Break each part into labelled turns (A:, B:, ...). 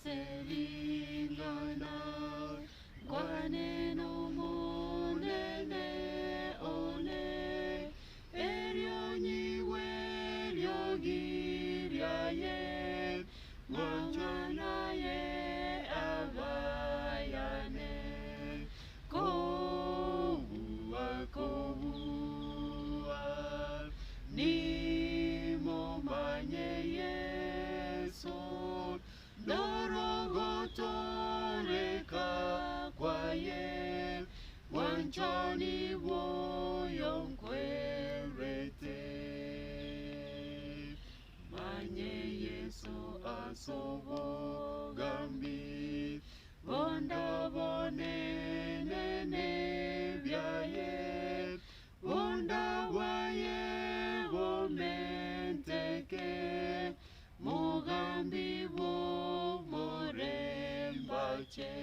A: selingana kwa neno monene ole eryo nyiwe lyogiryaye mwanjanaye abayane kobuwa nimomanye Yesu ndorogotoreka kwaye wanchani boyo nkwerete manye Yesu asobogambi bonda bonenene byaye bonda waye bomenteke mugambi bomorembache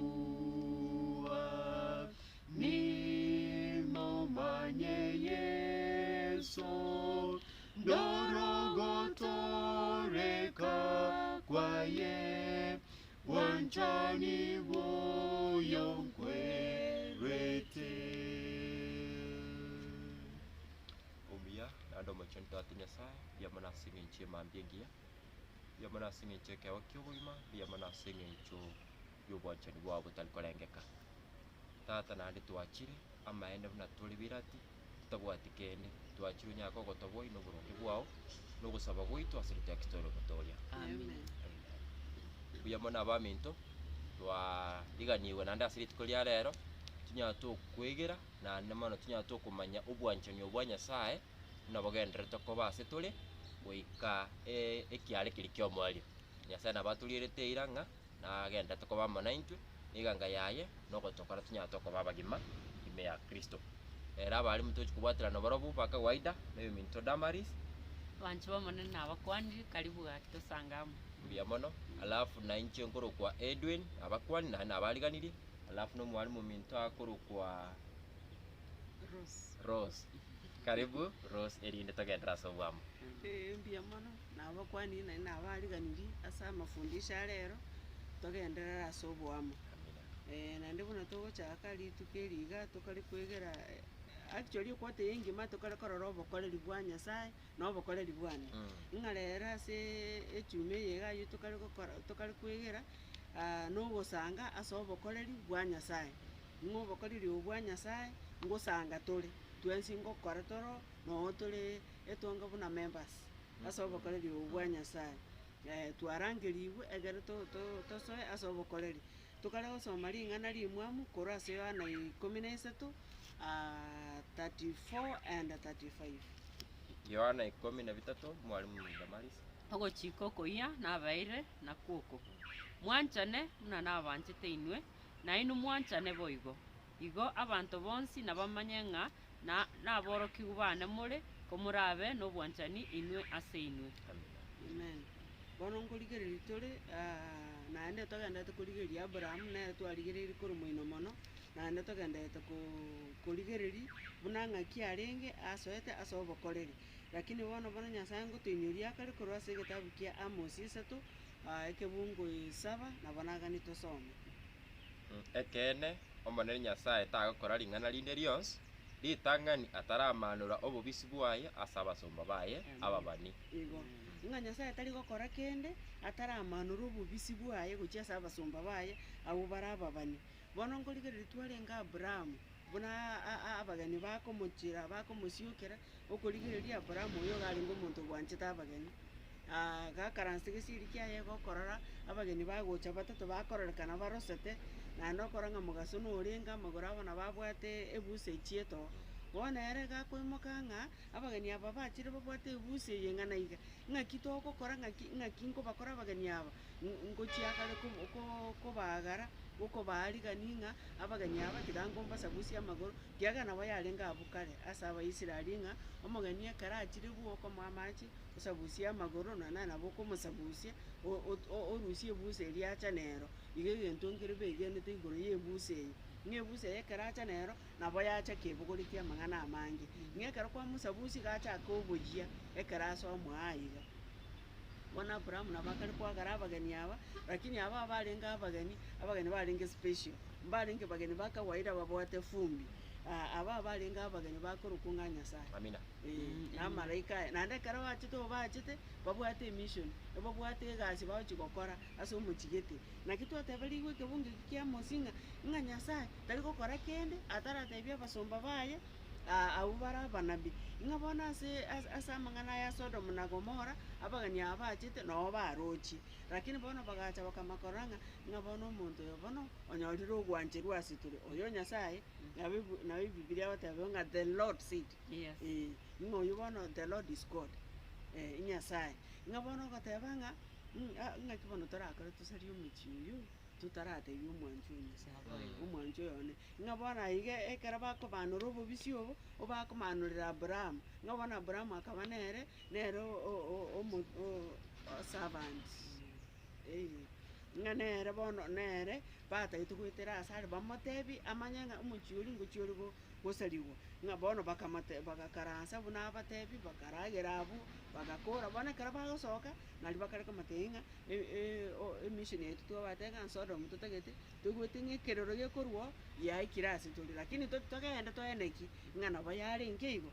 A: kobuwa nimomanye Yesu ndorogotoreka kwaye wanchani boyo nkwerete umia nando machento ati Nyasaye bia manasinga inche mambiengia bia manasinga inche kewa kyobwima bia manasinga incho yobwanchani bwabo butalikorengeka tata nandi twachire amaene buna tuli birati tutabwati kende twachire nyako gotoboi no buronge bwao no gusaba gwitu asirite akitoro gotoria
B: Amen.
A: bia mona baminto twa liganiwe nandi asirite kolia rero tunyato kwegera na namano tunyato kumanya obwanchani obwa Nyasaye nabogendere tokobase tuli goika ekiare kiri kyomwali Nyasaye nabatulirete iranga na agenda tokobama naintwe iganga yaye no gotokora tunyato kobabagima ime ya Kristo era bali mutochi kubwatira no borobu paka waida no minto damaris
B: Wanchu monene abakwani karibu gakito sangamu.
A: bia mono alafu na inchi nkoro kwa Edwin abakwani na abaliganiri alafu no mwalimu minto akoro kwa Rose karibu Rose erinde togendra sobwamo
C: mbia mono nabakwani na nabaliganiri asa mafundisha rero togendera asobwamo nandi buna togochaka ritukeriga tokari kwegera actually kwate yengi mato kare korora obokoreri bwa Nyasaye no obokoreri bwane ngarera se echume yega yuto kare gokora tokari kwegera no gosanga aso obokoreri bwa Nyasaye ngo obokoreri bwa Nyasaye ngosanga tole twensi ngokora toro no tole etonga buna members aso obokoreri bwa Nyasaye twarangeriwe egere to soe aso obokoreri tukare gosoma ring'ana rimwamu korase yana 13 34 and 35
A: Yohana 13 mwalimu Damaris
B: Ogochiko koia nabaire na kuoko. Mwanchane muna nabanchete inwe na inu mwanchane boigo. Igo abantu bonsi nabamanye na naboroki gubane muri komurabe no bwanchani inwe ase inwe.
C: amen bono ngorigereri tore naende togenda tukorigeria Abraham na twarigereri kuri muino mono naende togenda kurigereri buna ng'aki arenge asoete asobokoreri lakini bono Nyasaye ngotuinyuria kare korwase gitabu kia Amos 3 ekebungo 7 na bonagani tosome
A: ekene omonere Nyasaye tagokora ring'ana rinde rionsi ritang'ani ataramanura obobisi bwaye asabasomba baye ababani
C: igo ng'a Nyasaye tari gokora kende ataramanura obobisi bwaye gochia ase abasomba baye abo barababani bono ngorigereri twarenga Abraham buna abageni bakomochira bakomosiokera okorigereria Abraham oyo gari ngo omonto bwanchete abageni gakaransi gesiri kiaye gokorora abageni bagocha batato bakororekana barosete naende okora ng'a mogaso norenga amagoro abana babwate ebuse chieto bono ere gakoimoka ng'a abageni aba bachire babwate ebuse eye ng'ana iga ng'aki togokora ng'aki nkobakora abageni aba ngochiakare kobagara gokobarigani ng'a abageni aba tiga ngombasabusia amagoro tiaga nabo yarenga abwo kare ase Abaisiraeli ng'a omogeni ekero achire bwokomoa amache osabusia amagoro nabo okomosabusia orusie ebuse eria acha nero iga egento nkere baigenete igoro ya ebuse eye ng'a ebuse eye ekero acha nero nabo yacha kebogorikia amang'ana amange ng'a ekero kwamosabusi gachaka oboyia ekero ase omoa iga bona Abraham nabakari kwagara abageni aba lakini aba barenga abageni barenga special barenga abageni bakawaida babwate fumbi aba barenga abageni bakorukunganya Nyasaye
A: amina
C: na malaika nande kara bachite babwate mission babwate gasi bachigokora ase omukigete na kitu atebaliwe kebungi kia mosinga nga Nyasaye tari gokora kende ataratebia basomba baye abo barabanabi ngabona ase amang'ana ya Sodom na Gomora abagani abachite no barochi lakini bono bagacha bakamakoranga ngabona omonto yo bono onyorire ogwanje rwasitore oyo Nyasaye na Biblia batebonga the Lord said
B: Yes.
C: ngoyo bono the Lord is God Nyasaye ngabona gatebanga ngakibono torakore tusari omuchiyo tutarate y'umwanju Nyasaye umwanju yone ngabona ige ekara bakobanura obubisi obo obakomanurira Abraham ngabona Abraham akabanere nero servant nganere bono nere bataite kwitera asari bamotebi amanyanga umuchiuri nguchiuri gosaliwo ngabono bakakaransa buna abatebi bakaragera abu bagakora bona kara bagosoka nali bakareka matenga emission yetu tubateka Sodom tutagete tugwetinge keroro gekorwo ya ikirasi tuli lakini tugenda toeneki ngana bayari nkeigo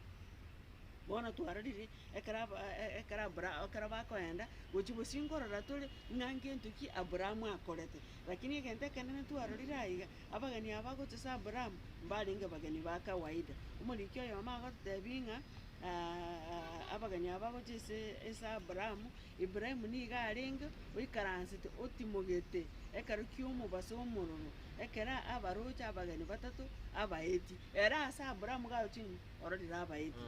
C: bona twararire ekara bakoenda gochibo singorora tuli ngange ntuki Abraham akorete lakini gente kanene twararire aiga abagani abagotesa Abraham balinga bagani bakawaida umulikyo yoma gotebinga abagani abagotese esa Abraham Ibrahim ni garenga wikaransite otimogete ekarukiumu basomororo ekera abarocha abagani batatu abaeti era asa Abraham gautin ororira abaeti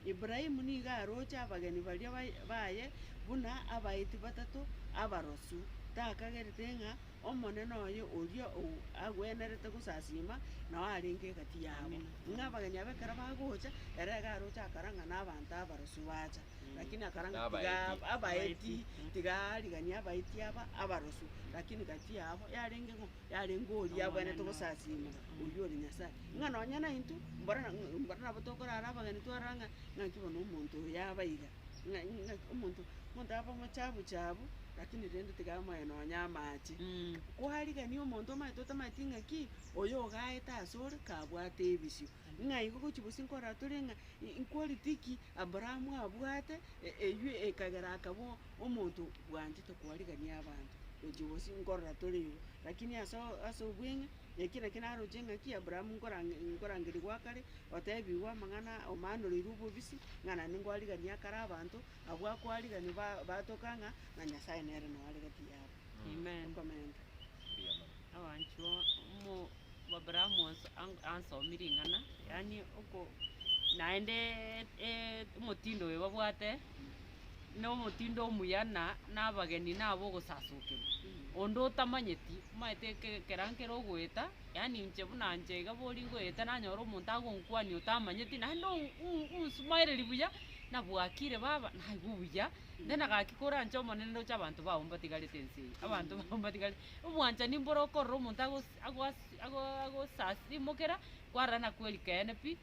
C: Ibrahim ni garocha abagani bali baye buna abaeti batatu abarosu takageritenga omoneno oyo orio agwenerete gusasima na aringe gati yabo ngabagani abekara bagocha era garocha akaranga n'abantu abarosu bacha lakini akaranga abaeti tigarigania abaeti abarosu lakini gati yabo yarengo ori abwene tugusasima orio ri Nyasaye ngano nyana intu mbara batokora abagani twaranga ngakibona umuntu yabaiga umuntu aba machabu lakini rende tigama eno nyamachi kwariga niyo muntu maitota matinga ki oyo gaeta asore kabwate ebisio ngai ko chibusinkora turenga inqualitiki Abraham abwate eywe ekagara akabo omuntu bwanje to kwariga ni abantu ojibusinkora turenga lakini aso bwenga ekira kinaro jenga ki Abraham ngorangiri gwakare otebiwa mangana omanuro irubo bisi ngana ningwariga ni akara abantu abwa kwariga ni batokanga na Nyasaye nere no ari gati yabo
B: Amen.
C: Comment
B: Awancho mo Abraham ansomiringana yani uko naende mutindo we babwate no mutindo muyana nabageni nabo gusasuke ondo tamanyeti maite kerankero gweta yani nche bunanje gabori gweta nanyoro omuntu agonkwani utamanyeti na no smile libuya nabwakire baba naigubuya ndena gakikora ncho monene cy'abantu baumbatigale tensi abantu baumbatigale umwanja nimborokoro omuntu ago sasi mokera kwarana kweli kene pi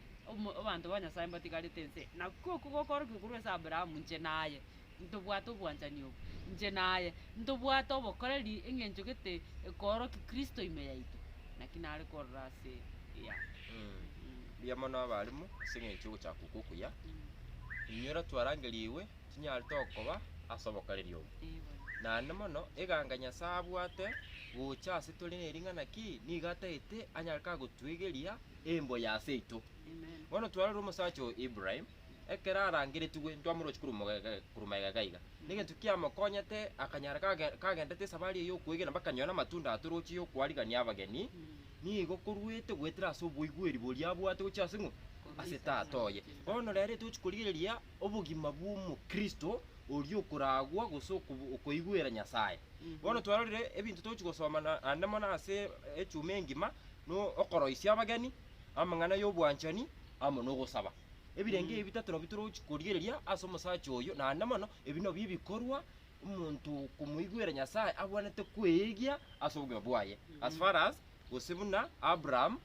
B: abantu banyasaye mbatigale tensi na kukokoro kikurwesa Abraham nje naye ntobwato bwanjani obo nje naye ntobwato obokoreri engenjo gete ekoro Kristo ime yaitu nakinare korase ya
A: biyamano abalimu singencho cya kukukuya inyora twarangeliwe kinyali tokoba asobokareri obo nane mono eganganya sabwate gucha situli neringana ki nigataite anyalka gutwigeria embo ya seito bono twara rumosacho Ibrahim ekera arangire tuwe ndwamuro kurumaiga gaiga nige tukiama konyete akanyara kagendete sabari yo kwigera bakanyona matunda aturuchi yo kwariga abageni nigo kurwete gwetira asobuigweri boli abwate uchasingu aseta atoye bono rere tuchikurigeria obugima bw'umu Kristo orio kuragwa gusoko ukoigwera Nyasaye bono twarorire ebintu tuchigosoma andamo nase echume ngima no okoroisia abageni amangana yo bwanchani amo no gusaba ebirenge ebitatu no bituro chikurigeria asomosacho oyo na ndamano ebino bibikorwa umuntu kumuigwera Nyasaye abwanete kwegia asobugima bwaye as far as gusibuna Abraham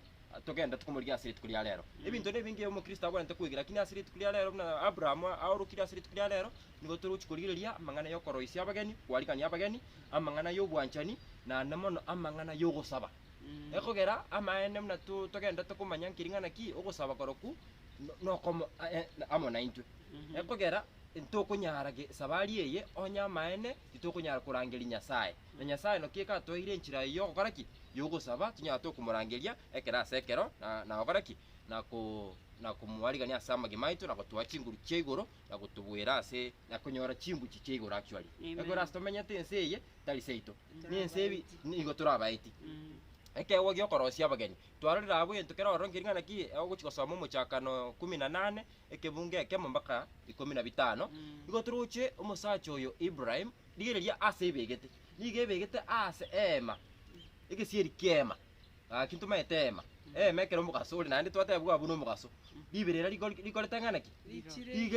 A: tugenda tukumurigia asiri tukuria rero ebintu nebingi omukristo abwanete kwigira lakini asiri tukuria rero na Abraham aurukire asiri tukuria rero nigo turuchi kurigiriria amang'ana yokoroisia abageni kwarikania abageni amang'ana y'obwanchani na namono amang'ana y'ogosaba ekogera amaene muna tugenda tukumanya nkiring'ana ki ogosaba koroku nokomo amo na intwe ekogera ntokunyara sabari eye onya amaene itokunyara kurangeria Nyasaye na Nyasaye no kieka toire enchira yo gukora ki yogosaba tunya tokumurangeria ekera sekero na gukora ki na kumwarigania asama gemaitu na gutwa chinguru cheigoro na gutubwira ase na kunyora chimbu cheigoro actually ekora astomenya tense eye tali seito ni ensebi nigo turabaiti ekewo gyokorosia abageni twarorera abo entukera orongering'ana ki ogochikosoma omochakano 18 ekebunge ekemo mpaka 15 igo turuche omosacha oyo Ibrahim rigereria ase ebegete niga ebegete ase ema egesieri kiema kintu maete ema ekero omogaso ore naende twatebwa abu n'omogaso riberera rigoretang'ana ki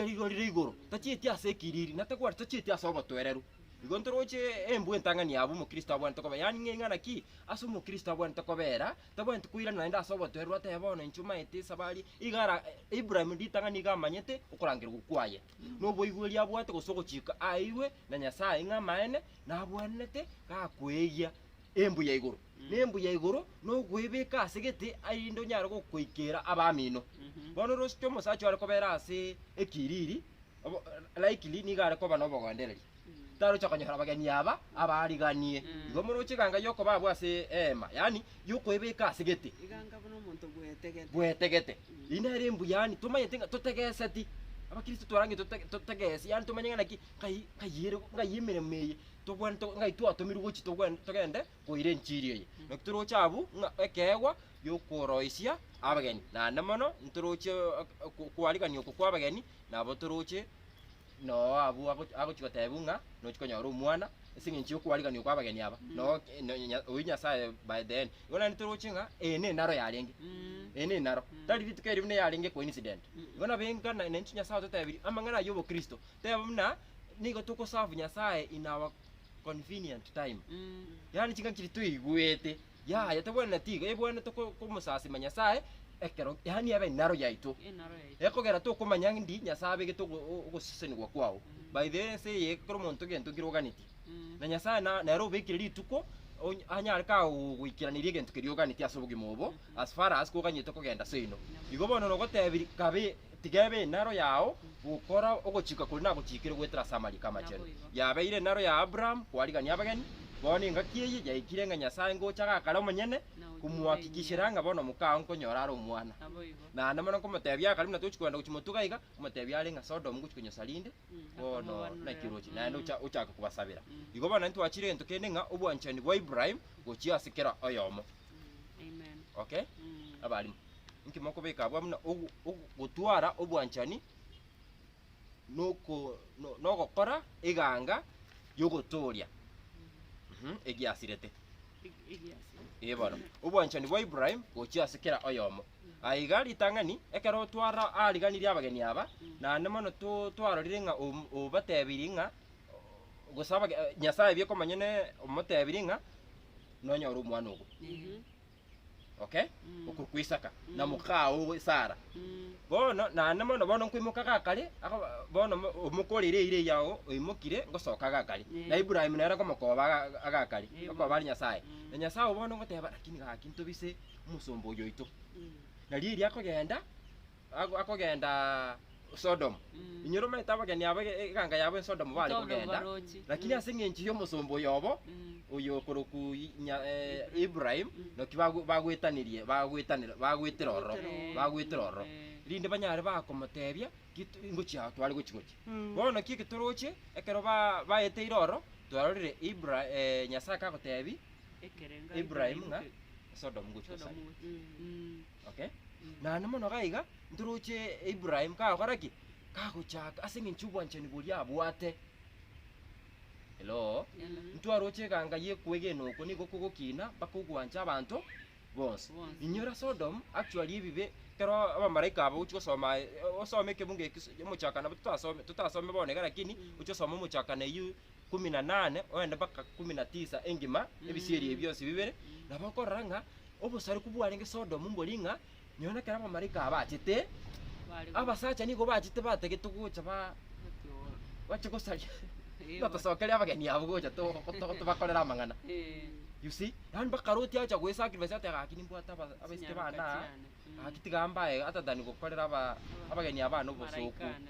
A: rigorire igoro tachieti ase ekiriri nategwari tachieti ase ogotwereru igo nturoche embu entang'ani abo omokristo abwanete koba yani ng'eng'ana ki ase omokristo abwanete kobera tabwanete koirana naende ase ogotwererwa ateba bono enchuma ete sabari igara Ibrahim ritang'ani iga amanyete okorangerwa kwaye noboigweri abwate gose ogochika aiwe na Nyasaye ng'amaene nabwanete gakweigia embu ya igoro nembu ya igoro nogwebeka ase gete ainde onyare gokoikera abamino bono rosike omosacha are kobera ase ekiriri likely nigare koba nobogondereri taro chakanyora abageni aba abariganie igo muroche ganga yoko babwa ase ema yani yoko ebeka ase gete
C: iganga bono omonto
A: bwetegete ine rembu yani tumayete tutegeseti abakristo twarange tutegesi yani tumanyengana ki kayire ngayimere meye tobwan to ngai twatomiru gochi togende koire nchiri ye nokuturoche abu ekewa yokoroisia abageni na namono nturoche kwarigania okwo kwabageni nabo turoche no abu agochikotebunga nochikonyora omwana esing'enchi okwarigania okwo abageni aba no oyi Nyasaye by the end igona nituruchinga ene naro yarenge ene naro tari bitukeri bune yarenge coincident igona benga na nenchi Nyasaye totebiri amang'ana yobo Kristo teba muna nigo tukosavu Nyasaye in our convenient time yani chinga kiri tuigwete ya tabwana tiga ebwana tukomusasi Nyasaye ekero yani abe naro yaito ekogera tukumanya ndi Nyasaye geto ogosesenigwa kwao by the way say ekero monto gento kiroganiti na Nyasaye na ero bekire rituko anyare ka gwikiranirie gento kirioganiti asobugi mobo as far as koganyete kogenda seino igo bono nogotebiri kabe tigebe naro yao ukora ogochika kuri nagochikire gwetera samari kama chero yabeire naro ya Abraham kwarigania abageni boni ngakiye yaikire nga Nyasaye ngochaga kara omonyene kumuhakikishira nga bono mukao nkonyora ari omwana na namana komotebia kari na tuchikwenda kuchimotuga iga komotebia ari nga Sodom guchikonyo salinde bono na kirochi na ndo uchaka kubasabira igo bana ntwachire ento kende nga obwanchani bwa Ibrahim gochia sikera oyomo
B: amen
A: okay abali nkimoko beka bwamuna gutwara obwanchani nogokora iganga yogotoria egiasirete ebano obwanchani bwa Ibrahim gochiasikera oyomo aigari tang'ani ekero twara ariganirie abageni aba na nemono twarorire ng'a obatebiri ng'a gosaba Nyasaye biekomanyene omotebiri ng'a nonyora omwana ogo okay okukwisaka na mukao Sara bono na nemono bono nkwimuka gakare bono omukorire ire yao oimukire ngosoka gakare na Ibrahim nera komokoba agakare okoba ari Nyasaye na Nyasaye bono ngoteba lakini gakinto bise musombo yoito na riri akogenda Sodom inyoro meta abageni abe ganga yabo Sodom bali kogenda lakini asing'enchi yo musombo yobo uyo koroku Ibrahim no kibagwetanirie bagweteroro rinde banyare bakomotebia ngochia twari gochigochi bono kiki turoche ekero baete iroro twarorire Nyasaye kagotebi Ibrahim nga Sodom gochikosa okay na namono gaiga nturoche Ibrahim kagokoraki kagochaka asing'enchi obwanchani boria abwate hello ntwaroche ganga yekwegeno oko nigo kugokina bakugwancha abantu bonse inyora Sodom actually ibibe kero abamaraika abo uchosoma osome kebunge muchakana tutasome bonega lakini uchosoma muchakana yu 18 oenda baka 19 engima ebisieri byose bibere nabakoranga obosari kubwarenge Sodom mbolinga nyona kera abamarika abachete
B: Bari
A: abasacha nigo bachete bategete gucha
B: batyo.
A: bache gosaria
B: Eh,
A: batosokere abageni abo gocha to bakorera amang'ana.
B: Eh.
A: You see, yani bakaroti acha gwe sacrifice ate gakini mbwata abasike bana
B: Sinyarukatiane.
A: akitigamba ata dani gukorera abageni abana obosoku.
B: Maraikane.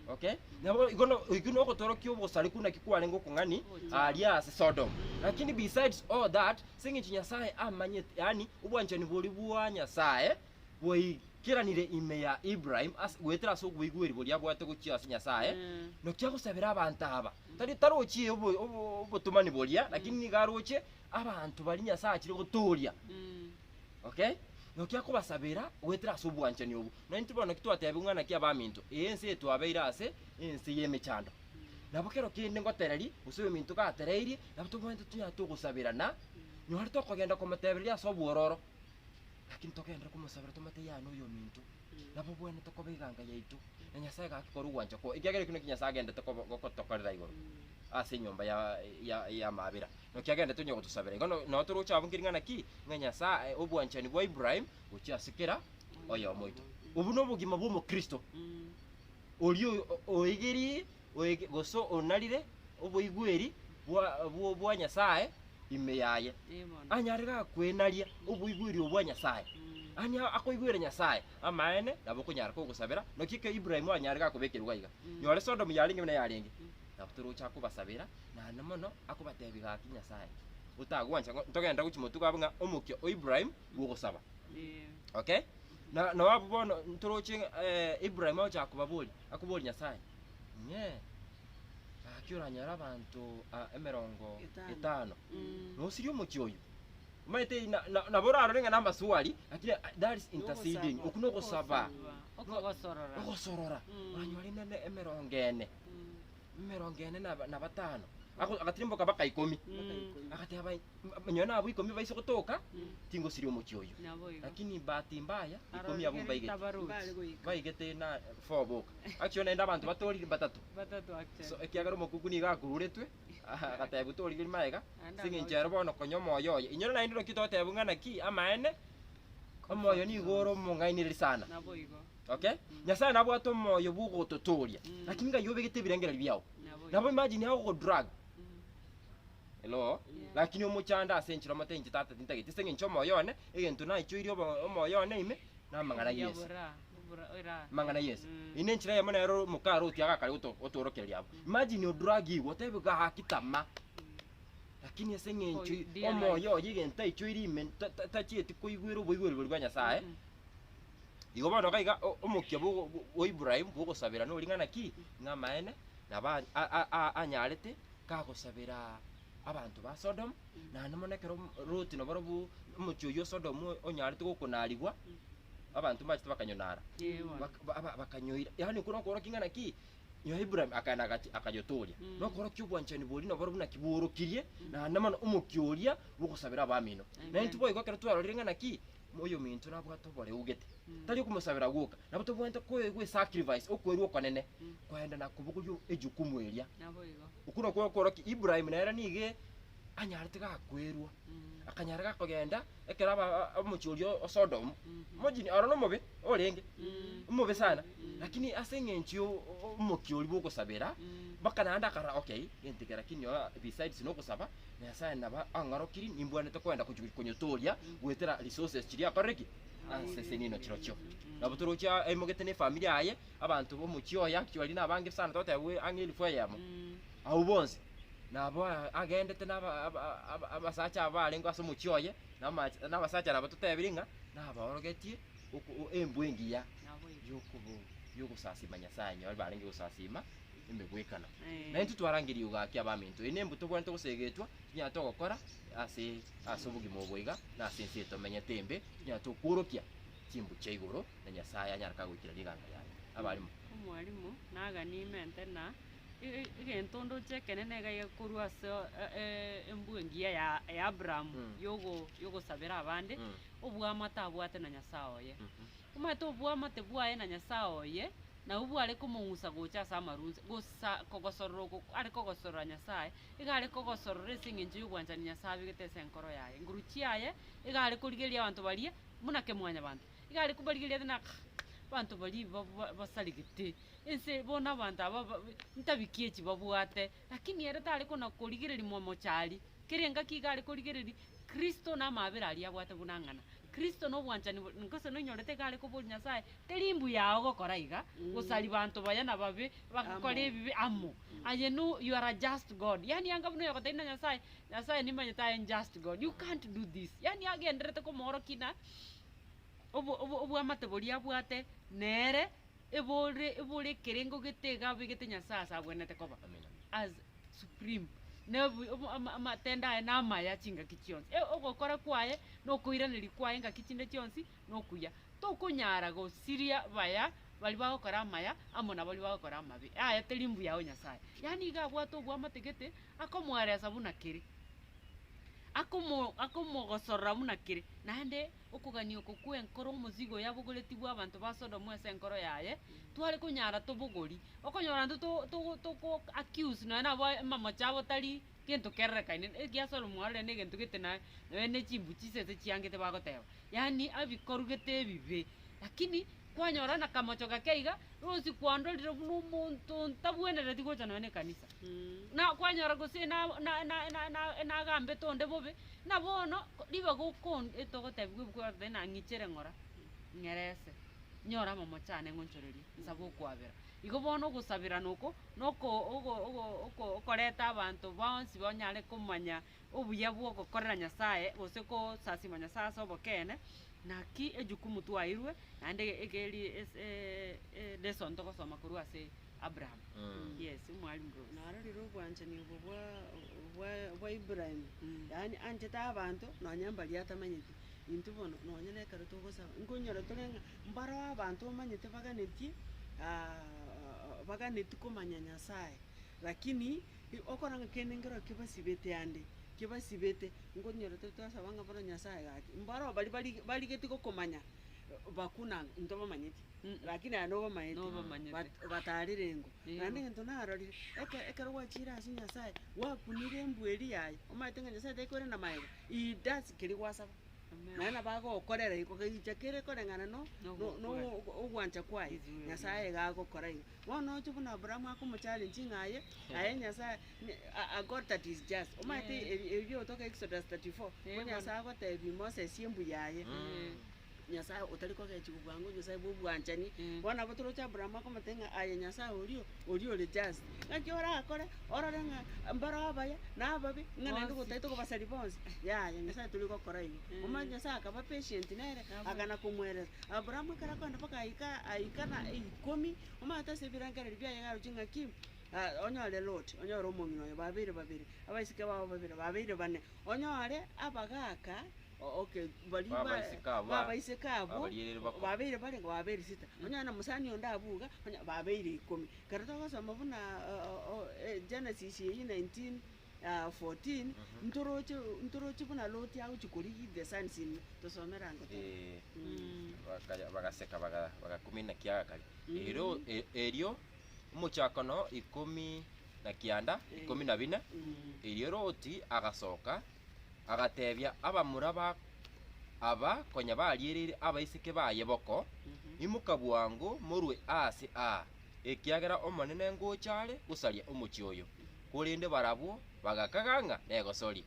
A: Okay, nabo iguno okotorokia obosari kuna kikware ngo kung'ani alias Sodom. Lakini besides all that singi Nyasaye amanyete yani ubwanchani buri bwa Nyasaye kiranire ime ya Ibrahim as gwetera so gwigweri buri abwate gukia Nyasaye no kya gusabira abantu aba tari tarochie obotumani boria lakini nigaroche abantu bari Nyasaye kiri guturia. Okay, no kya kubasabira gwetera so bwanchani obu na ntibona kitwatebe ng'ana kya baminto ense etu abeira ase ense yemechando nabo kero kinde ngotereri usube mintu gatereiri nabo tubwente tunya tugusabirana nyori tokogenda komateberia so bwororo lakini tokenda kumusabira tumateya no yo mintu nabo bwene tokobiganga yaitu na Nyasaye gakikora ugwanja ko igyagere kino Nyasaye agenda tokotokorera igoro ase nyomba ya mabira no kyagenda tunyo gutusabira igo no turucha abungiringana ki nga Nyasaye obwanchani bwa Ibrahim uchiasikira oyo moito ubu no bugima bwo Kristo olio oigeri goso onalire oboigweri bwa Nyasaye ime yaye anyarega kwenaria oboigweri obwa Nyasaye anya akoigwere Nyasaye amaene nabo kunyara ko gusabira no kike Ibrahim anyarega kubekirwa iga nyore Sodom yaringe na yaringe nabo turucha kubasabira na namono akubatebiga Nyasaye utagwancha togenda guchimotu kabunga omukyo Ibrahim gugusaba. Okay, na wabo bono turuchi Ibrahim acha kubabuli akubuli Nyasaye nye akiura nyara abantu 50 no sirio mukyoyo maite na boraro renga namba swali lakini that is interceding okuno gusaba ogosorora anywali nene 40 na batano akatirimbo kabaka 10 akati abai nyona abo 10 baise kutoka tingo sirio mukyoyo lakini bahati mbaya 10 abo baigete na 4 boka actually enda abantu batorire batatu so ekiagaro mukuguni gakururetwe akata ebutori giri maega singe njero bono konyomo yoyo inyoro na indiro kitote ebungana ki amaene omoyo ni goro mungainire sana. Okay, Nyasaye nabo atomoyo bugototoria lakini nga yobegete birengera byao nabo imagine how go drug hello lakini omuchanda asenchira matenji tata tintagiti senge nchomo yone egento na icho irio omoyone ime na mangana yes mangana yes inenchira yamana yaro mukaro tiaga kali otorokeria abo imagine drug whatever ga hakitama lakini senge ncho omoyo yigenta icho iri ime tachieti koigwero boigwero bwa Nyasaye igo bono gaiga omukya bo Ibrahim bugusabira no ringana ki ng'amaene naba anyarete kagusabira abantu ba Sodom na namonekero ruti no borobu omuchoyo Sodom onyarete gukunarigwa abantu machite bakanyonara bakanyoira yani kuno koro kingana ki yo Ibrahim akayotoria no koro kyubwanchani boli no borobu na kiburukirie na namono omukyoria bugusabira abamino na ntubo igokero twaro ringana ki moyo mintu nabwato bore ugete tari kumusabira guka nabuto bwente kwe sacrifice okwerwo konene kwenda na kubugu ejukumu eria ukuno koro ki Ibrahim na era nige anyarite gakwerwa akanyarega kugenda ekera omuchulio Sodom mojini arono mobe olenge mobe sana lakini asengenchio omukyoli bugusabira bakananda kara okay yentikera kinyo besides no kusaba Nyasaye naba angarokiri nimbwanete kwenda kunyotoria gwetera resources kiri akareki asesenino kirocho nabuturucha emogete ne familia aye abantu bo mukyoya actually nabange sana totewe angeli fwayamo au bonzi nabo agendete abasacha abalengo aso mukyoye nabasacha nabo totebiringa nabaorogetie embwengiya yokusasima Nyasaye nyo balenge usasima imbegwekana na ntu twarangiri ugaki abamintu ine mbuto bwente gusegetwa nyato gukora ase asobugi mobwiga na sense tomenye tembe nyato kurokia kimbu chaigoro na Nyasaye anyaraka gwikira liganga yaye abalimu
B: omwalimu naga ni mente na igentondo chekenene ga kurwa so embwengia ya Abraham yogo sabira abande obwamata abwate na Nyasaye oye umato obwamate bwaye na Nyasaye oye na ubu ari kumugusa gocha asa amarunzi gusa kogosororo ari kogosorora Nyasaye igari kogosorora ase eng'encho ya obwanchani Nyasaye abigete ase enkoro yaye nguru chiaye igari korigeria abanto barie munake mwanya bantu igari kubarigeria na bantu bari basarigete ese bona abantu aba ntabikiechi babwate lakini ere tari kona korigereri momochari kerenga kigari korigereri Kristo na mabera ali abwate bunangana Kristo no bwanchani nkose no nyorete gari ko buri Nyasaye terimbu yawo gokora iga gusali bantu bayana babe bakora ebibi amo aye no you are a just God yani anga buno yokote na Nyasaye ni manyeta just God you can't do this yani agenderete ko moro kina obu amate bori abwate nere ebore kerengo getega bigete Nyasaye sabwenete koba as supreme nebu amatenda na maya chinga kichionsi ogokora kwaye no kuiraniri kwaye nga kichinde chionsi no kuya to kunyara go siria baya bali bagokora maya amona bali bagokora mabi aya telimbu yawo Nyasaye yani gabwa to bwa mategete akomware sabuna kiri akomo gosorra muna kiri nande okugani okukwe enkoro omuzigo yabugoleti bwa abantu ba Sodomu ase enkoro yaye twari kunyara tobugori okonyora to accuse na ba mama chabo tari gento kerrekaine egia Sodomu arere ne gento getena ne chimbuchi sese chiangete bagoteba yani abikorugete bibe lakini kwanyora na kamocho gakeiga rosi kwandolire bumuntu ntabwenere tigocha none kanisa na kwanyora gose na gambe tonde bobe na bono liba gukon etogotebwe bwarte na ngichere ngora ngerese nyora momo chane ngonchoreri nsabo kwabera igo bono gusabira noko koreta abantu bonsi bonyare kumanya obuya bwo gukorera Nyasaye gose ko sasima Nyasaye sobokene naki ejukumu twairwe nande egeri lesson tokosoma kuru ase Abraham yes mwalimu bro
C: narariro bwanchani bwa Ibrahim yani anje ta abantu nonyamba lyatamanyiti into bono nonyene karo tokosaba ngonyora tolenga mbaro abantu omanyete baganeti kumanya Nyasaye lakini okoranga kenengero kibasibete ande kibasibete ngonyora twasabanga bano Nyasaye gaki mbaro bali getiko kumanya bakuna into bamanyiti lakini ano bamanyiti batarirengo nande ngento narori ekero wachira asi Nyasaye wakunire mbweri yaye omaitenga Nyasaye tekore na maego idasi kiri wasaba nana bago okorera iko gichakere korengana no ogwancha kwaye Nyasaye gago korai wono chubuna Abraham akumo challenge ngaye aye Nyasaye a God that is just omaite ebyo toka Exodus 34 Nyasaye agotebi Moses yembu yaye Nyasaye utaliko ke chibwango Nyasaye bubwanchani bona botoro cha Abraham akomatenga aye Nyasaye orio le just ngakiora akore ororenga mbara abaya na ababi ngana ndo taito ko basali bonse ya Nyasaye tuliko korai oma Nyasaye akaba patient nere agana kumwereza Abraham kara kwanda paka aikana 10 oma atasebirangara bya yagaro chinga kim onyore lot onyore omongino babiri abaisike babo babiri bane onyore abagaka okay bali babaisekabo babiri bali babiri sita onyana musani onda abuga babiri 10 karata kosoma buna Genesis 19:14 ntoroche buna lot yawo chikori the sons in tosomera ngo
A: bagaseka bagakumina kiaga kali erio muchakono 10 na kianda 14 erio roti agasoka agatebya abamuraba aba konya balierere abaisike baye boko imuka bwangu murwe ase ekiagera omonene ngochare gusaria omuchioyo kurinde barabwo bagakaganga negosori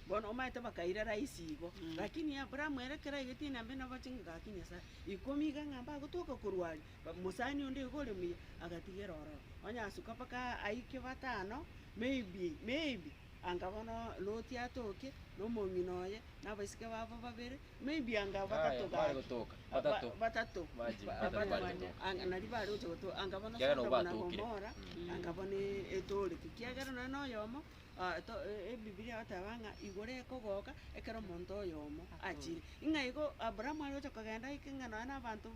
C: bono omaite bakaira raisi igo lakini Abraham erekera igetina mbena bachinga gakinya sa 10 gangamba gutoka kurwari musani onde igore mu agatigera oro onya asuka paka aike batano maybe angabona loti atoke no monginoye nabaisike babo babere maybe anga batatu nari bari uto angabona sona gomora angabona etole kiagera no yomo to Biblia atabanga igore kogoka ekero monto yomo achiri ingaigo Abraham ari chokagenda ikingana na abantu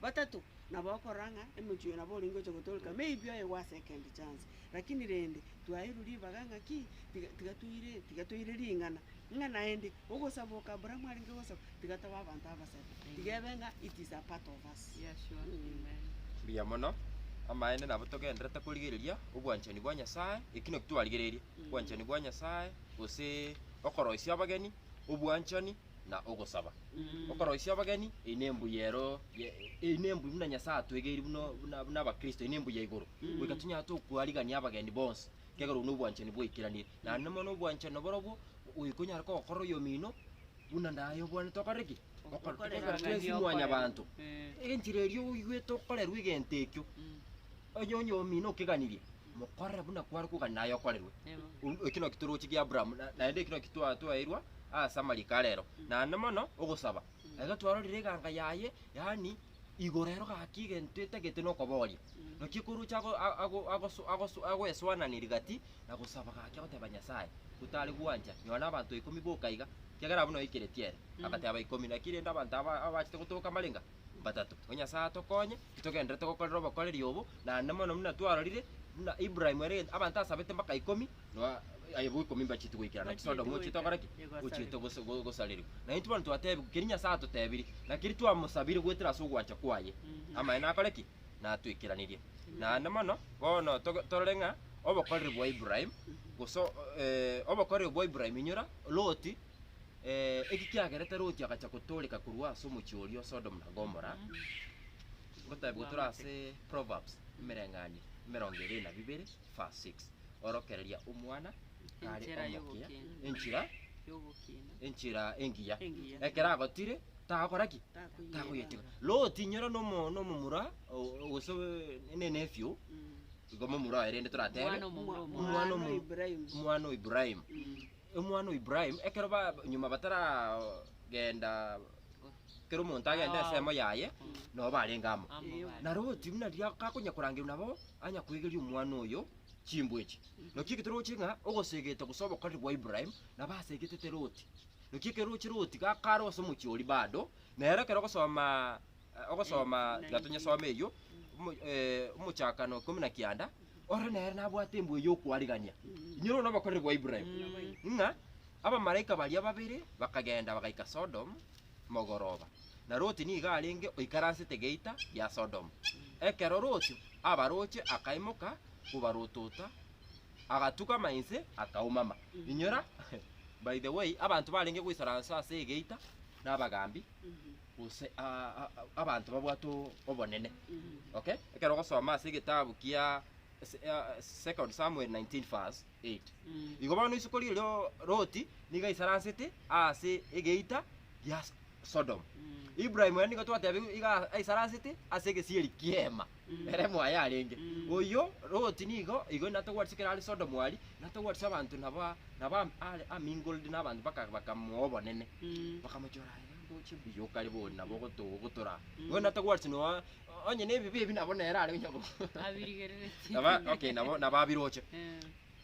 C: batatu nabokoranga emuchyo nabo lingo chokotolka maybe aye was second chance lakini rende twairuri baganga ki tigatuire lingana ngana ende ogosaboka Abraham ari ngosaba tigataba abantu abasatu tigebenga it is a part of us
B: yeah sure amen
A: Buya mono amaene nabo togenderete kurigereria obwanchani bwa Nyasaye ekino kitwarigereria obwanchani bwa Nyasaye gose okoroisia abageni obwanchani na ogosaba okoroisia abageni enembu yero enembu buna Nyasaye atwegeiri buna abakristo enembu ya iguru weka tunya tukwarigania abageni bonse kegero n'obwanchani bwoikiranire na nemo n'obwanchani borobo uyikunyara ko okoro yomino buna ndayo bwana tokareki mwanya bantu enjirerio uyweto kolerwe gentekyo onyonyo mino kiganirie mukorre buna kwari kugana nayo kolerwe ekino kituruki gia Abraham na ende kino kitwairwa samari karero na nemono ogosaba ega twarorire ganga yaye yani igorero gakigentete gete no koboria no kikuru chago ago eswananiri gati na gosaba gake goteba Nyasaye utari gwanja nyona abantu 10 bokaiga kegera buno ikiretiere akateba 10 na kirenda abantu abachite gutuka malinga batatu Nyasaye tokonye kitogendete gokorera obokoreri obo na nemono muna twarorire na Ibrahim ere abantu asabete mpaka 10 no ayibu 10 bachite gwikirana kisodo mu chito koraki uchito gosalirwa na into bantu atebe kirinya saa tutebiri na kiri twa musabiri gwetira so gwacha kwaye ama ina koreki na twikiranirie na nemono bono torenga obokoreri bwa Ibrahim goso obokoreri bwa Ibrahim inyura Loti ekikiagerete Loti akacha kutoleka kurwa so muchiorio Sodom na Gomora gotabwo turase Proverbs merengani merongere na bibere verse 6 orokereria umwana kare omokia enchira engiya ekera gotire takoraki takoyeteka Loti nyora no mumura goso nephew gomo mura erende turatebe umwana Ibrahim umwana Ibrahim ekero ba nyuma batara genda kero muntu agenda semo yaye no barengamo na Loti muna dia kakunya kurangira nabo anya kwigeria umwana oyo chimbo eki no kikitoro chinga ogosegete gusoba kari bwa Ibrahim na basegete Loti no kikero Loti gakaro so muchioli bado na era kero ogosoma gatunya soma eyo umuchakano 19 ora na era nabwate mbu yo kwarigania nyoro no bakore bwa Ibrahim nga aba malaika bali ababiri bakagenda bakaika Sodom mogoroba na Loti ni galenge oikaranse tegeita ya Sodom ekero Loti abaroche akaimuka kubarotuta agatuka mainse akaumama inyora by the way abantu balenge kwisaransa segeita nabagambi use abantu babwato obonene okay ekero gosoma segitabu kia 2 Samuel 19 verse 8 igo bano isukoli lyo Loti niga isaransete ase egeita ya Sodom Ibrahim yani gatwate iga isaransete asege sieri kiema ere mwaya alenge oyo Loti nigo igo natogwatsikira ali Sodom wali natogwatsa abantu naba amingold nabantu bakamubonene bakamuchora yo karibu nabo gutura ngo natagwatsi no onye nebi nabonera ari nyago abirigerereti okay nababiroche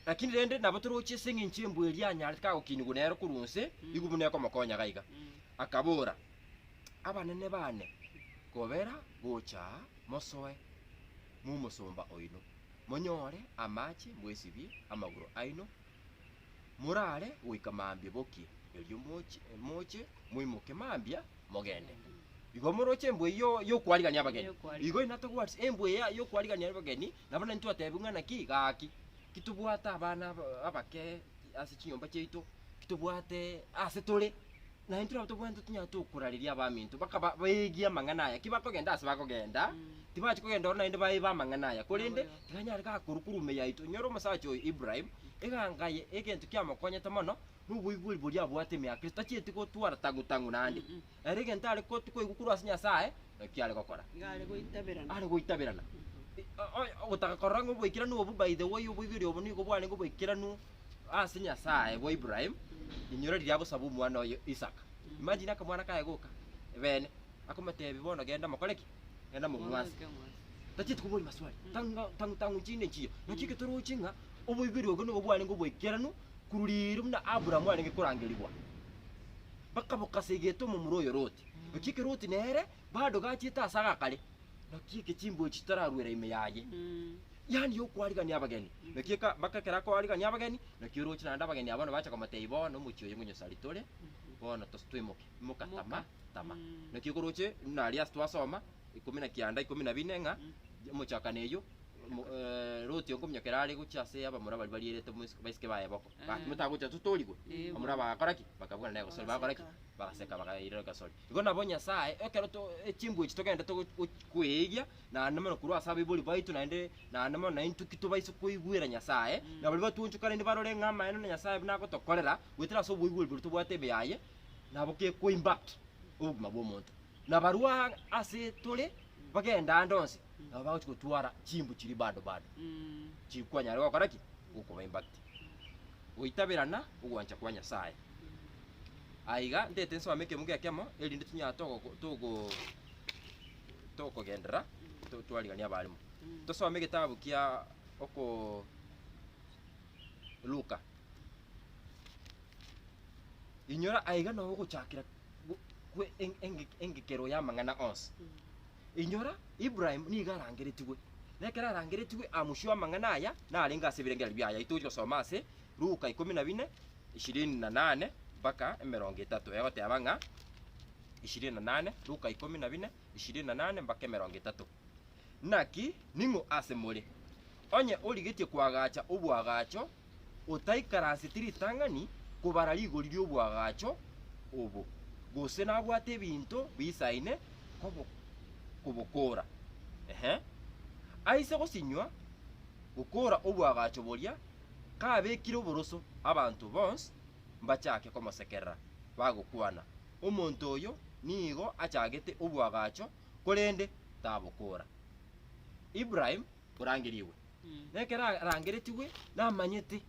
A: lakini rende nabaturoche singi nchimbu elianya ka ukinigu nero kurunse igubune ko makonya gaiga akabora abanene bane kobera gocha mosoe mu musomba oino monyore amachi mwesibi amaguru aino murare uikamambye boki elyo moche muimuke mambya mogende igo moroche embwe yo kwarigania abageni igo inatogwatsi embwe yo kwarigania abageni nabona ntu atebungana ki gaki kitubwata abana abake ase chinyomba cheito kitubwate ase tole na intura tubwente tunya tukurariria abamintu bakaba begia manganaya kibakogenda ase bakogenda tibachi kogenda orona inde baiba manganaya kolinde tiganyari ka kurukurume yaito nyoro masacho Ibrahim egangaye egento kiamokonyete mono nubuiguri buri abwate me Kristo chieti ko twara tangu nandi erege ntare ko tiko igukuru asinya sae kiale gokora ale goitaberana otaka korango boikira nu obu by the way obuiguri obu ni gobwane go boikira nu asinya sae bo Ibrahim inyora diabo sabu mwana oyo Isaka imagine akamwana kae goka bene akomatebi bono genda makoleki genda mu mwasi tachiti kubuli maswali tangu chine chiyo nakike toro chinga obuiguri ogo no bwane go boikira nu kururiru na Abraham alenge kurangirirwa bakabokasegeto mu muroyo Loti ukike Loti nere bado gachita asaga kale nakike chimbo chitararwera ime yaye yani yo kwarigania abageni nakika bakakera ko warigania abageni nakiro china ndabageni abana bacha komatei bono muchiyo yengunyo salitole bono tostwimoke mukatama nakikoroche nali astwasoma 10 kianda 14 nga muchakana eyo roti ngomnyokera ari guchase abamura bari bariyerete baisike baye bako mutagucha tutorigwe amura bakoraki bakabwana nayo gosori bakoraki bagaseka bagayira gasori igo nabo Nyasaye ekero to echimbu echi togenda to kuigia na namano kurwa asabe boli baitu naende na namano na intu kito baisu kuigwira Nyasaye na bali batunchukana ni barore ng'ama eno Nyasaye nako tokorera gwitira so buigwe buli tubwate beyaye nabo ke ku impact ubuma bw'omuntu na barua ase tole bagenda ndonse nabo bagutwara chimbu chiri bado chikwanya rwa koraki uko impact uitabirana ugwancha kwa Nyasaye aiga ndete nso ameke muge akemo elinde tunya toko gendera twaligania abalimu tosome gitabu kia oko Luka inyora aiga no guchakira kwe engekero ya mangana ons inyora Ibrahim ni garangeretigwe nekera arangeretigwe amushwa mangana aya na alenga asebirengera byaya itujo somase Luka 14:28 mpaka 30 yote abanga 28 Luka 14:28 mpaka 30 naki ningo asemole onye oligetie kwagacha ubwagacho utaikaransi tangani kubara ligori lyobwagacho obo gose nabwate bintu bisaine kubukora aise gosinywa gukora ubwagacho bolia kabekire uburoso abantu bonse mbachake komosekera bagukwana umuntu oyo nigo achagete ubwagacho kurende tabukora Ibrahim urangiriwe nekera rangeretiwe namanyete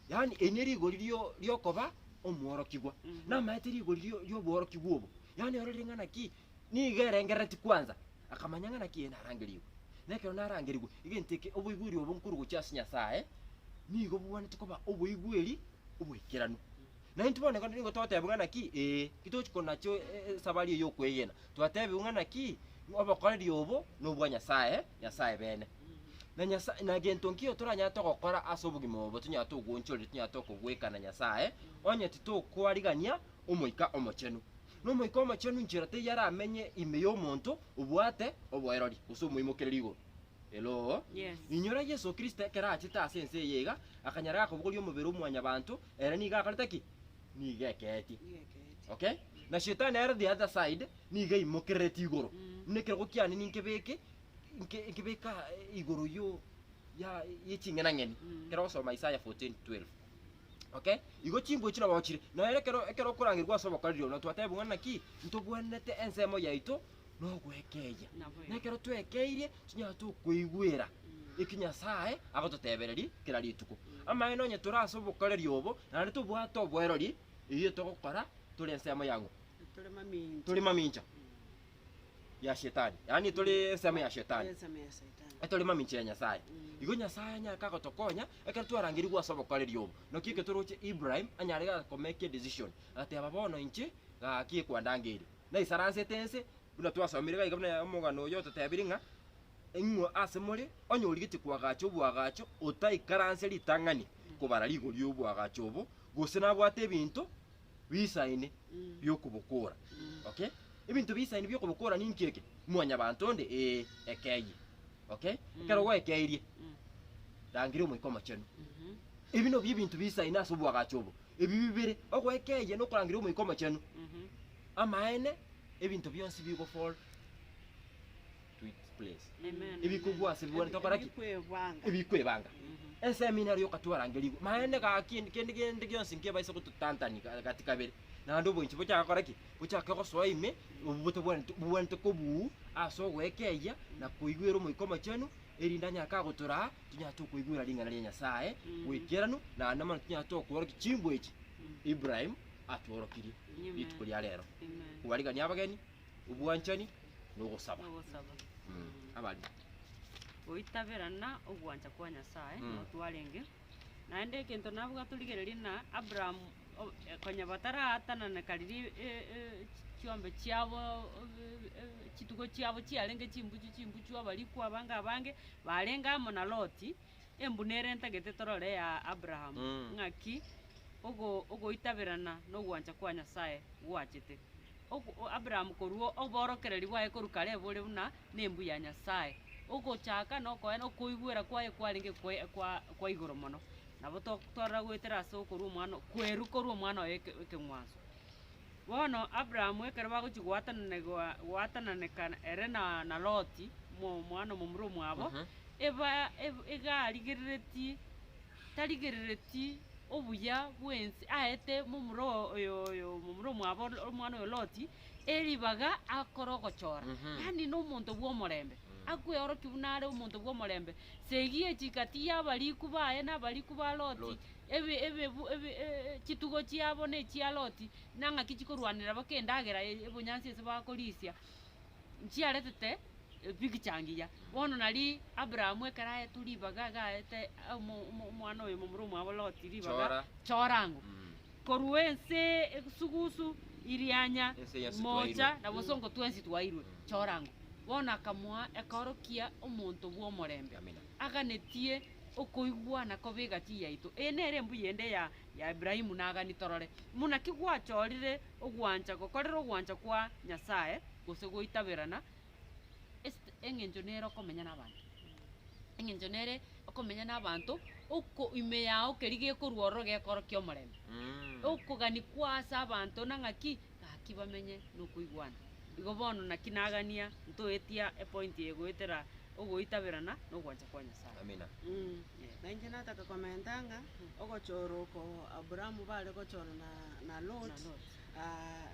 A: yani enerigo lyokoba omworokigwa namanyete rigo lyobworokigwa obo yani ororengana ki nigerengereti kwanza akamanyangana ki narangiriwe nekero narangiriwe igenteke obuiguri obo nkuru guchasi Nyasaye nigo bubone tukoba obuigweri obwikiranu na intubone kandi ngo twatebungana ki kitochiko nacho sabali yo kweyena twatebungana ki obakoreri obo nobwa Nyasaye bene na Nyasaye na gentonkio turanya tokokora asobugimo obo tunya tugunchori tunya tokugwekana Nyasaye onye titokwarigania omoika omochenu no moika omochenu nchirate yara amenye ime yo muntu obwate obwerori usumuimokererigo hello
B: yes
A: inyora Yesu Kristo kera achita asense yega akanyara akobugori omubero omwanya bantu era niga akaritaki niga keti okay na shetani era the other side niga imokereti igoro nekero gokiani ninkebeke nkebeka igoro yo ya yechingena ngeni kero soma Isaiah 14:12 okay igo chimbo china bawachire na era kero kurangirwa sobo kaliro no twatebungana ki ntubwanete ensemo yaito no gwekeya nekero twekeire tunya tukwigwira ikinyasaye agototebereri kira rituko ama eno nye turasobokoreri obo na tubwato bwerori iyo tokokora tuli ensemo yangu tuli mamincha ya shetani yani tuli ensemo ya shetani tuli mamincha ya Nyasaye igo Nyasaye nyaka gotokonya ekero twarangirwa sobokoreri obo no kike turoche Ibrahim anyarega ko make a decision ate ababono inche ga kikwandangiri na isaranse tense buna twasomire gaigabna omugano yo totebiringa engwo asemore onyo ligiti kwagacho bwagacho utaikaranse litangani kubara ligo lyobwagacho obo gose nabwate ebintu bisaine byokubukora okay ebintu bisaine byokubukora ninkeke mwanya bantonde ekeye okay kero wa ekeirie dangire omwikoma chenu ebino byebintu bisaine asobwagacho obo ebibibere ogwo ekeye no kurangire omwikoma chenu amaene ebintu byonsi bigo fall to its place
B: amen
A: ebikugwa sibone tokoraki ebikwebanga eseminari yokatwarangerigo maende ga kindi gyonsi nkeba iso kututantani katika bere na ndo bonchi bocha akoraki bocha ko soime obuto bwente kobu aso gwekeya na kuigwira omwikoma chenu erindanya akagotora tunya tukuigwira lingana lya Nyasaye wikiranu na namana tunya tukoraki chimbo echi Ibrahim atworokiri bitukuri alero kubarigania abageni ubwanchani nogusaba abali
B: oitaberana ogwancha kwa Nyasaye notwarenge naende kintu nabuga tuligereri na Abraham konya batara atana na kariri chiombe chiabo chituko chiabo chialenge chimbuchu abalikwa abange balenga mo na Loti embunere ntagete torore ya Abraham ngaki ogo itaberana no gwancha kwa Nyasaye gwachite Abraham koruo oborokereri wae korukare bore buna nembu ya Nyasaye ugochaka nokoena okuigwera kwaye kwarenge kwa igoro mono nabo twarora gwetera ase okorwa omwana kweru korwa omwana oyo ekeng'wanso bono Abrahamu ekero bagochigwatananekana ere na Loti mwana omomura omwabo tarigereretie obuya bwensi aete momura oyo momura omwabo omwana oyo Loti eribaga akorogochora yani n'omonto bwa omorembe akweyoroki bunare omonto bwa omorembe segie chikati y'abariku baye n'abariku ba Loti chitugo chiabo na chia Loti nang'aki chikorwanera bakendagera ebonyansi ase bakorisia nchiaretete bigichangiya bono nari Abrahamu ekero aete ribaga gaete omwana oyo momura omwabo Loti ribaga chorango korwa ense sugusu irianya mocha na bosongo twensi twairwe chorango bono akamwa ekorokia omonto bwa omorembe aganetie okoigwana kobegati yaito enere mbuyende ya Ibrahimu nagani torore muna kigwachorire ogwancha gokorera ogwancha kwa Nyasaye gose goitaberana eng'encho nere okomenya n'abantu eng'encho nere okomenya n'abantu oko ime yao keri gekorwa ororo gekorokia omorembe okogani kwasa abantu nang'aki gaki bamenye nokoigwana igo bono naki nagania ntoetia epoint egoetera ogoitaberana nogwancha kwa Nyasaye
A: amina
C: nainche nataka komentanga ogochora oko Abrahamu bare gochora na Lot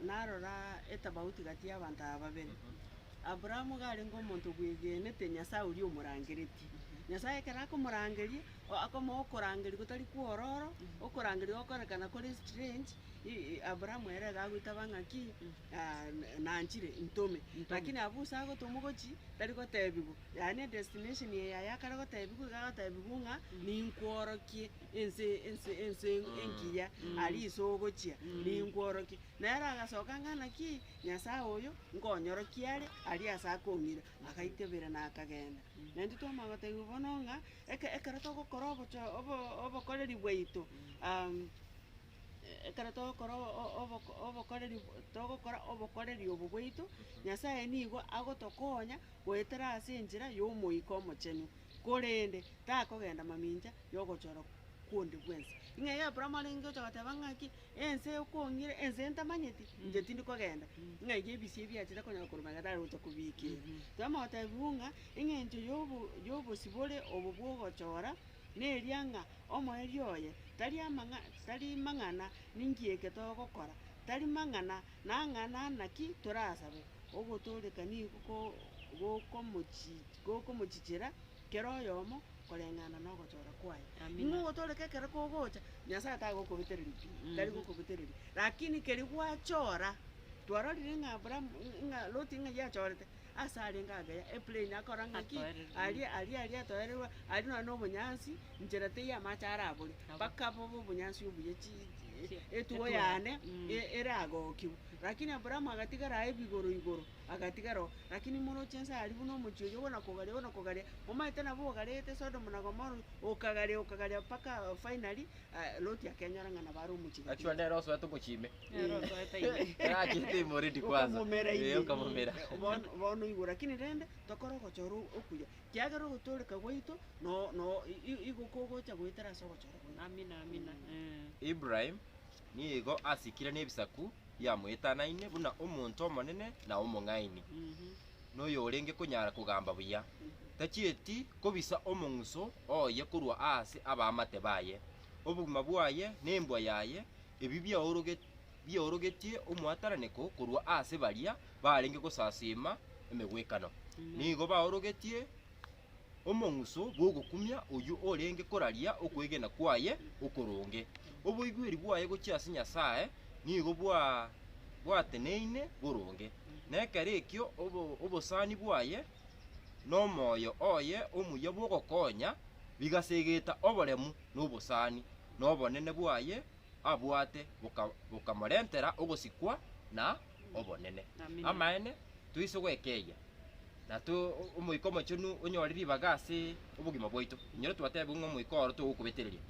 C: narora etabauti gati y'abantu aba babere Abrahamu garenga omonto bwegenete Nyasaye ori omorangereti Nyasaye ekero akomorangeria akomokorangeri gotari kwororo okorangeri okorekana kore strange Abrahamu ere gagoitaba ng'aki nanchire ntome lakini abusa agotoma gochi tari gotebigu yani destination yaye akare gotebigu gagotebigu ng'a ninkworokie ense enkiya ari isogochia ninkworokie nere agasoka ng'anaki Nyasaye oyo nkonyorokia ari ase akong'ira akaitebera na akagenda naende twamagotebia bono ng'a ekero togokora obokoreri bwaito ekero togokora obokoreri obo bwaito Nyasaye nigo agotokonya goetera ase enchera y'omoika omochenu korende takogenda mamincha yogochora kuonde bwensi ing'e Abrahamu arenge gocha goteba ng'aki ense okong'ire ense ntamanyeti inche tindi kogenda ng'a iga ebisi ebiachire konya koromanya tari gocha kubikira twamagotebia ng'a eng'encho y'obosibore obo bwogochora neria ng'a omoeri oye tari mang'ana ninkieke togokora tari mang'ana nang'ana naki torasabe ogotorekani gokomochichera kero oyomo koreng'ana nogochora kwaye ing'o ogotoreka ekero kogocha Nyasaye tagokobetereri tari gokobetereri lakini keri gwachora twarorire ng'a Abrahamu ng'a Loti ng'a yachorete ase arenge ageya eplane akora ng'aki ari atoererwa ari nonya na obonyansi nchera teyamache arabore mpaka bobo obonyansi obuya etugo yane eragokiwa lakini Abrahamu agatigara aye igoro agatigaro lakini mono chensa ari buno omochio bona kogaria omaete nabo ogarete Sodom na Gomorrah okagaria mpaka finally Loti akenyora ng'ana baro omochio
A: actually nero so atomochime
B: Roto etaine
A: akite moredi kwanza
C: okamomera bono igoro lakini rende tokora gochora okuya kiagero gotoreka gwaito no igokogocha goetera so gochora
B: amina
A: Ibrahim nigo asikire n'ebisaku yamwetanaine buna omonto omonene na omong'aini noyo orenge konyara kugamba buya tachieti kobisa omong'uso oye korwa ase abamate baye obugima bwaye nembwa yaye ebi byaorogetie omwataraneko korwa ase baria barenge gosasima emegwekano nigo baorogetie omong'uso bwogokumia oyu orenge koraria okwegena kwaye okoronge oboigweri bwaye gochia ase Nyasaye nigo bwateneine boronge nekero ekio obosani bwaye n'omoyo oye omuya bwogokonya bigasegeta oboremu n'obosani n'obonene bwaye abwate bukamorentera ogosikwa na obonene amaene tuise gwekeya na omoika omochenu onyorire ribaga ase obogima bwaito nyoro twatebi ng'o omoika oro togokobetereria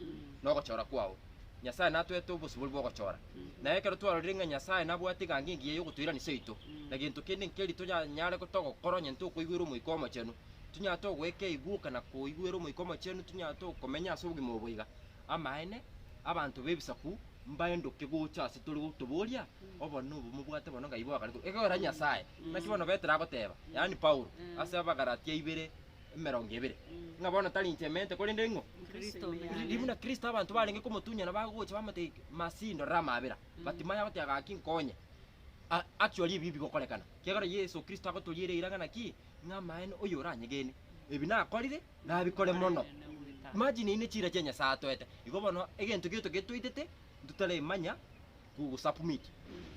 A: nogochora kwao Nyasaye natwete obosibori bwogochora naye ekero twarorire ng'a Nyasaye nabwate gangi engiya yogotoirania seito na gento kende nkerito nyare togokora onye ntokoigwera omoika omochenu tunyato gweke iguka na kuigwera omoikomo chenu tunyato komenya ase obogima oboiga amaene abantu bebisaku mbaendoke gocha ase turi gutuburia obono mubwate bono ngai bwa kariku egora nyasaye naki bono betera goteba yani Paulo ase abagaratia 2:20 nga bono tari inchemente kuri ndengo
B: Kristo
A: rimuna Kristo abantu barenge komutunya na bagocha bamate masindo ramabera batimaya batiaga kinkonye actually bibi gokorekana kegora Yesu Kristo agotulire irangana ki nga maene oyo oranyegene ebi nakorire nabikore mono imagine ine chira chenya satwete igo bono egento gito getwitete ndutale manya kugusapumit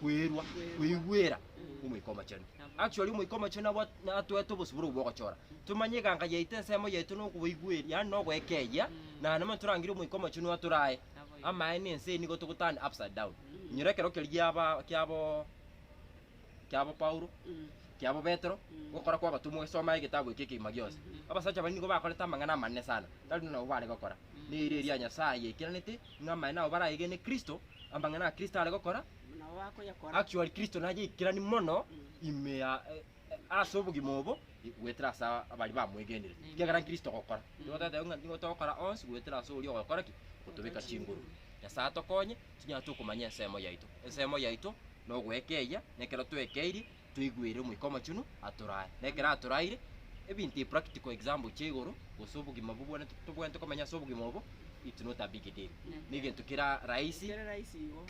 A: kwerwa kwigwera umwikoma chenu actually umwikoma chenu atwete obusuburu bwogochora tumanye ganga yeite nsemo yetu no kubigwera yani no gwekeya na nama turangire umwikoma chenu aturaye amaene ense ni gotugutani upside down nyirekero keliaba kyabo Paulo kyabo Petro gukora kwa batumwe esoma igitabo iki magiose abasacha bani nigo bakoreta mangana manne sana tali no bale gukora ni iri ya nyasaye kiranete ngama nao barayigene Kristo ambangana Kristo ale gukora
C: na wako yakora
A: actually Kristo naje ikirani mono ime asobugi mobo wetra sa abali bamwegendere kigara Kristo gukora ngotata ngo tokora ons wetra so uri gukora ki kutubika chinguru nyasaye tokonye tunyato kumanya ensemo yaitu no gwekeya nekero twekeiri tuigwire mwikoma chuno aturaye nekera aturaire ebinti practical example chegoro gosobugi mabubone tubwente komanya sobugi mobo it's not a big deal nige tukira raisi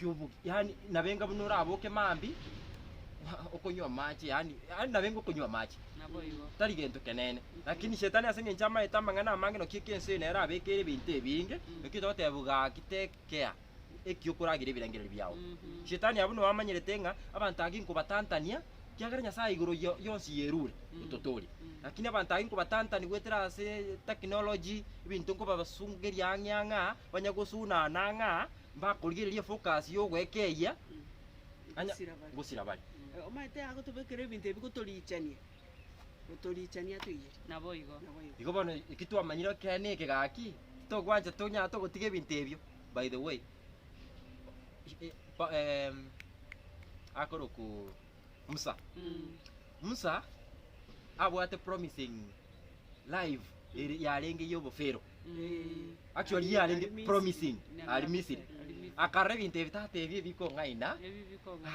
A: kubu yani nabenga bunura aboke mambi okonywa maji yani nabenga okonywa maji
B: naboigo
A: tari gento kenene lakini shetani asenge nchama etamangana amange no kikense nera abekere binte binge ekito tebuga kitekea ekiokuragire birangire byao shetani abuno wamanyerete nga abantu aginko batantania kiagara nyasaye iguru yonsi yerure utotori lakini abantu aginko batantani gwetera ase technology ibintu ngo babasungeri anyanga banyagosuna nanga bakurigiriye focus yo gwekeya anya gusira bali
C: omaite agotubekere ibintu ebigotolichania gotolichania tuyire
B: naboigo
A: igo bono ikitu amanyiro kene kigaki to gwanja tonya to gotige ibintu ebyo by the way akoroku Musa abwate promising live yarenge yobo fero actually yarenge promising ali Misiri akarre binte bitate ebye biko ngaina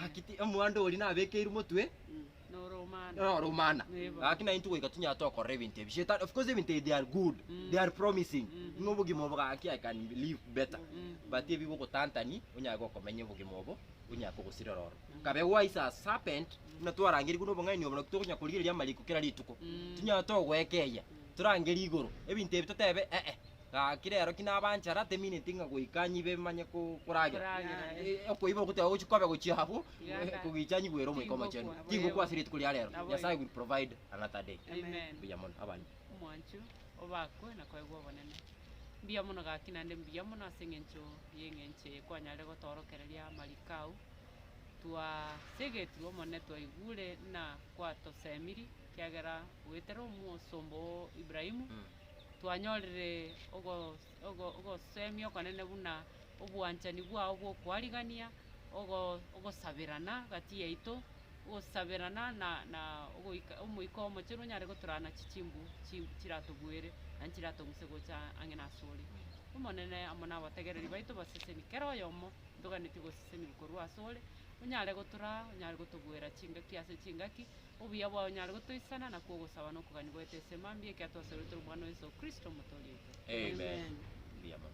A: akiti omwando oli nabekeiru mutwe no romana akina into wekatunya to korre binte bisheta of course binte they are good they are promising ngobugi mobo aki I can live better but ebi boko tantani onyago komenye bugi mobo unyako gusirororo kabe wise as serpent na twarangiri kuno bongaini obona kutokunya kuligiria maliko kera lituko tunya to gwekeya turangiri iguru ebinte bitotebe kirero kina abanchara te minute nga goikanyi be manye kuragira okoiba gute ochikobe gochihabu kugichanyi bwero mwikoma chenu tingo kwa siri tukuli alero Nyasaye will provide another day
B: amen
A: biyamon abanye
B: mwanchu obakwe na kwaigwa bonene mbia muno gakina nde mbia muno asengencho yengenche kwanyale gotorokereria malikau twa segetwo mone twaigure na kwa tosemiri kiagera wetero musombo Ibrahimu twanyorire ogo semio kanene buna obwanchani bwao bwo kwarigania ogo sabirana gati yaito osabirana na omuiko omochero nyare goturana chichimbu chiratugwere anchirato musego cha angena sori umonene amona bategereri baito baseseni kero yomo ndoganiti goseseni bikorwa sore unyare gotura unyare gotugwera chingaki ase chingaki obuya bwa unyare gotoisana na kugusaba no kugani gwete semambie kyatose rutero mwana Yesu Kristo mutoli
A: amen biyamon